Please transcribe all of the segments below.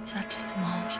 Such a small change.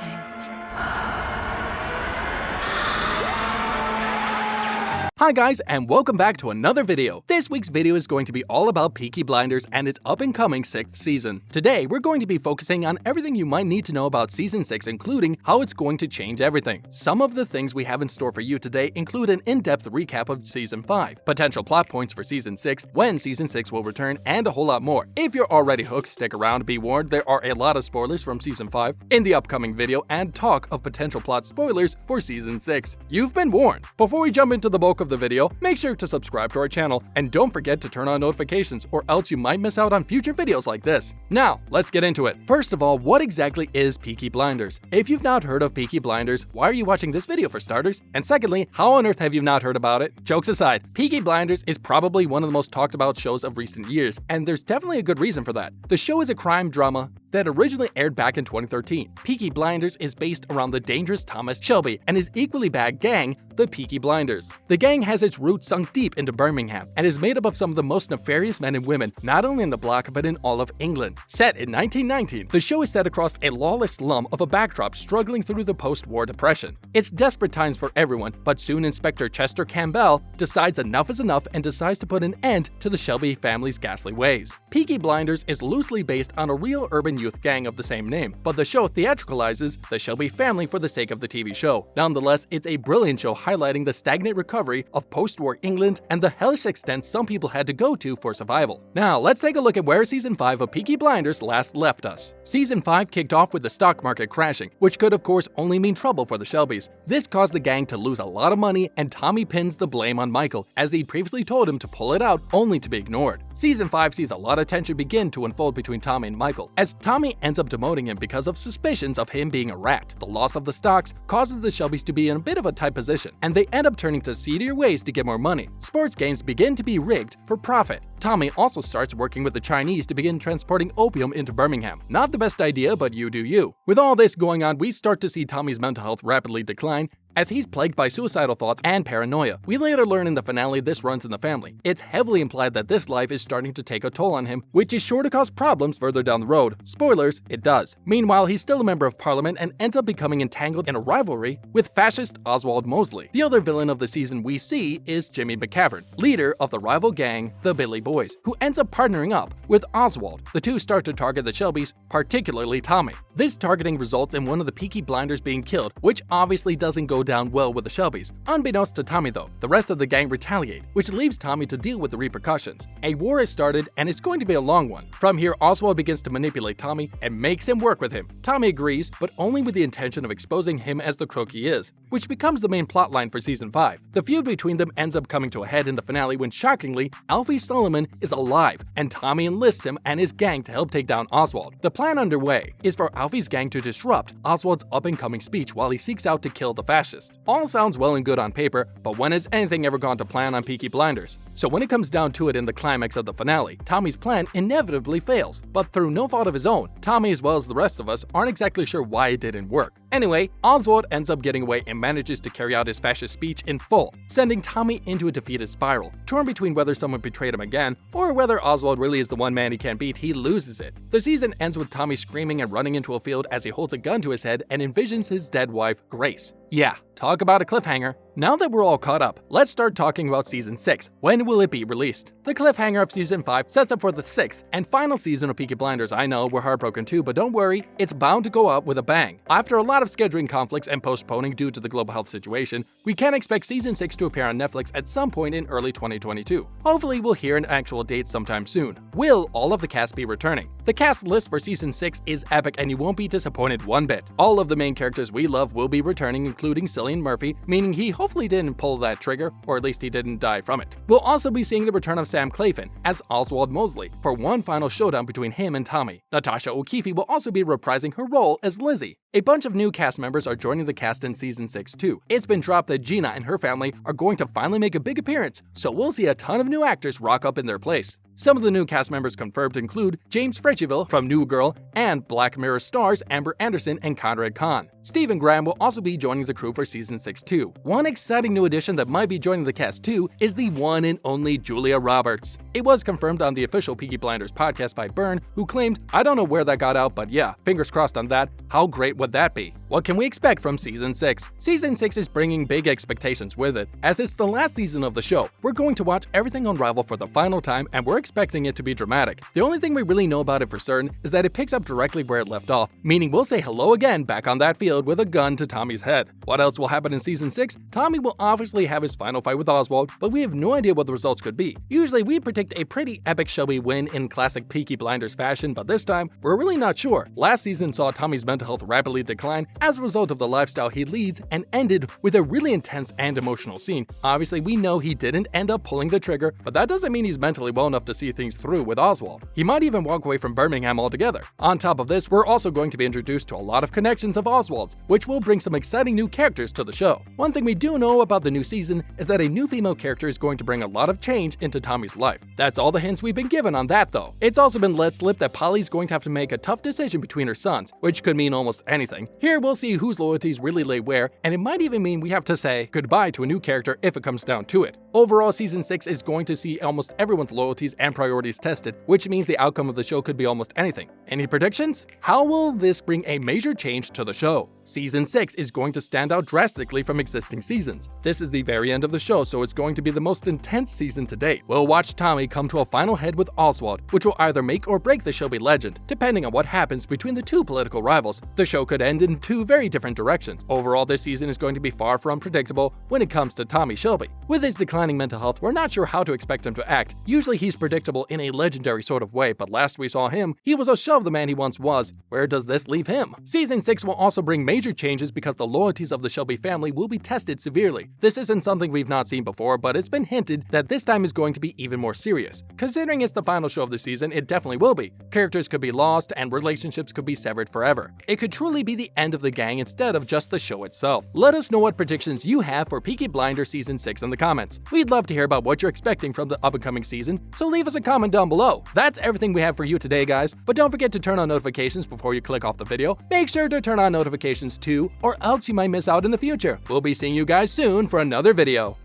Hi guys, and welcome back to another video. This week's video is going to be all about Peaky Blinders and its up-and-coming 6th season. Today, we're going to be focusing on everything you might need to know about Season 6, including how it's going to change everything. Some of the things we have in store for you today include an in-depth recap of Season 5, potential plot points for Season 6, when Season 6 will return, and a whole lot more. If you're already hooked, stick around. Be warned, there are a lot of spoilers from Season 5 in the upcoming video and talk of potential plot spoilers for Season 6. You've been warned. Before we jump into the bulk of the video, make sure to subscribe to our channel and don't forget to turn on notifications or else you might miss out on future videos like this. Now, let's get into it. First of all, what exactly is Peaky Blinders? If you've not heard of Peaky Blinders, why are you watching this video for starters? And secondly, how on earth have you not heard about it? Jokes aside, Peaky Blinders is probably one of the most talked about shows of recent years, and there's definitely a good reason for that. The show is a crime drama that originally aired back in 2013. Peaky Blinders is based around the dangerous Thomas Shelby and his equally bad gang, the Peaky Blinders. The gang has its roots sunk deep into Birmingham and is made up of some of the most nefarious men and women, not only in the block but in all of England. Set in 1919, the show is set across a lawless slum of a backdrop struggling through the post-war depression. It's desperate times for everyone, but soon Inspector Chester Campbell decides enough is enough and decides to put an end to the Shelby family's ghastly ways. Peaky Blinders is loosely based on a real urban youth gang of the same name, but the show theatricalizes the Shelby family for the sake of the TV show. Nonetheless, it's a brilliant show highlighting the stagnant recovery of post-war England and the hellish extent some people had to go to for survival. Now, let's take a look at where Season 5 of Peaky Blinders last left us. Season 5 kicked off with the stock market crashing, which could of course only mean trouble for the Shelbys. This caused the gang to lose a lot of money, and Tommy pins the blame on Michael, as he'd previously told him to pull it out, only to be ignored. Season 5 sees a lot of tension begin to unfold between Tommy and Michael, as Tommy ends up demoting him because of suspicions of him being a rat. The loss of the stocks causes the Shelbys to be in a bit of a tight position, and they end up turning to seedier ways to get more money. Sports games begin to be rigged for profit. Tommy also starts working with the Chinese to begin transporting opium into Birmingham. Not the best idea, but you do you. With all this going on, we start to see Tommy's mental health rapidly decline, as he's plagued by suicidal thoughts and paranoia. We later learn in the finale this runs in the family. It's heavily implied that this life is starting to take a toll on him, which is sure to cause problems further down the road. Spoilers, it does. Meanwhile, he's still a member of Parliament and ends up becoming entangled in a rivalry with fascist Oswald Mosley. The other villain of the season we see is Jimmy McCavern, leader of the rival gang, the Billy Boys, who ends up partnering up with Oswald. The two start to target the Shelbys, particularly Tommy. This targeting results in one of the Peaky Blinders being killed, which obviously doesn't go down well with the Shelbys. Unbeknownst to Tommy though, the rest of the gang retaliate, which leaves Tommy to deal with the repercussions. A war is started, and it's going to be a long one. From here, Oswald begins to manipulate Tommy and makes him work with him. Tommy agrees, but only with the intention of exposing him as the crook he is, which becomes the main plotline for Season 5. The feud between them ends up coming to a head in the finale when, shockingly, Alfie Solomons is alive, and Tommy enlists him and his gang to help take down Oswald. The plan underway is for Alfie's gang to disrupt Oswald's up-and-coming speech while he seeks out to kill the fascist. All sounds well and good on paper, but when has anything ever gone to plan on Peaky Blinders? So when it comes down to it in the climax of the finale, Tommy's plan inevitably fails, but through no fault of his own. Tommy, as well as the rest of us, aren't exactly sure why it didn't work. Anyway, Oswald ends up getting away and manages to carry out his fascist speech in full, sending Tommy into a defeated spiral. Torn between whether someone betrayed him again, or whether Oswald really is the one man he can't beat, he loses it. The season ends with Tommy screaming and running into a field as he holds a gun to his head and envisions his dead wife, Grace. Yeah, talk about a cliffhanger. Now that we're all caught up, let's start talking about Season 6. When will it be released? The cliffhanger of Season 5 sets up for the 6th and final season of Peaky Blinders. I know, we're heartbroken too, but don't worry, it's bound to go out with a bang. After a lot of scheduling conflicts and postponing due to the global health situation, we can expect Season 6 to appear on Netflix at some point in early 2022. Hopefully we'll hear an actual date sometime soon. Will all of the cast be returning? The cast list for Season 6 is epic, and you won't be disappointed one bit. All of the main characters we love will be returning, including Cillian Murphy, meaning he hopefully didn't pull that trigger, or at least he didn't die from it. We'll also be seeing the return of Sam Claflin as Oswald Mosley for one final showdown between him and Tommy. Natasha O'Keefe will also be reprising her role as Lizzie. A bunch of new cast members are joining the cast in Season 6 too. It's been dropped that Gina and her family are going to finally make a big appearance, so we'll see a ton of new actors rock up in their place. Some of the new cast members confirmed include James Frecheville from New Girl and Black Mirror stars Amber Anderson and Conrad Kahn. Stephen Graham will also be joining the crew for Season 6 too. One exciting new addition that might be joining the cast too is the one and only Julia Roberts. It was confirmed on the official Peaky Blinders podcast by Byrne, who claimed, "I don't know where that got out, but yeah, fingers crossed on that. How great would that be?" What can we expect from Season 6? Season 6 is bringing big expectations with it. As it's the last season of the show, we're going to watch everything unravel for the final time, and we're expecting it to be dramatic. The only thing we really know about it for certain is that it picks up directly where it left off, meaning we'll say hello again back on that field with a gun to Tommy's head. What else will happen in Season 6? Tommy will obviously have his final fight with Oswald, but we have no idea what the results could be. Usually we predict a pretty epic Shelby win in classic Peaky Blinders fashion, but this time, we're really not sure. Last season saw Tommy's mental health rapidly decline as a result of the lifestyle he leads and ended with a really intense and emotional scene. Obviously, we know he didn't end up pulling the trigger, but that doesn't mean he's mentally well enough to see things through with Oswald. He might even walk away from Birmingham altogether. On top of this, we're also going to be introduced to a lot of connections of Oswald's, which will bring some exciting new characters to the show. One thing we do know about the new season is that a new female character is going to bring a lot of change into Tommy's life. That's all the hints we've been given on that though. It's also been let slip that Polly's going to have to make a tough decision between her sons, which could mean almost anything. Here we'll see whose loyalties really lay where, and it might even mean we have to say goodbye to a new character if it comes down to it. Overall, Season 6 is going to see almost everyone's loyalties and priorities tested, which means the outcome of the show could be almost anything. Any predictions? How will this bring a major change to the show? Season 6 is going to stand out drastically from existing seasons. This is the very end of the show, so it's going to be the most intense season to date. We'll watch Tommy come to a final head with Oswald, which will either make or break the Shelby legend, depending on what happens between the two political rivals. The show could end in two very different directions. Overall, this season is going to be far from predictable when it comes to Tommy Shelby. With his declining mental health, we're not sure how to expect him to act. Usually he's predictable in a legendary sort of way, but last we saw him, he was a shell of the man he once was. Where does this leave him? Season 6 will also bring major changes because the loyalties of the Shelby family will be tested severely. This isn't something we've not seen before, but it's been hinted that this time is going to be even more serious. Considering it's the final show of the season, it definitely will be. Characters could be lost and relationships could be severed forever. It could truly be the end of the gang instead of just the show itself. Let us know what predictions you have for Peaky Blinders Season 6 in the comments. We'd love to hear about what you're expecting from the up-and-coming season, so leave us a comment down below. That's everything we have for you today, guys, but don't forget to turn on notifications before you click off the video. Make sure to turn on notifications too, or else you might miss out in the future. We'll be seeing you guys soon for another video.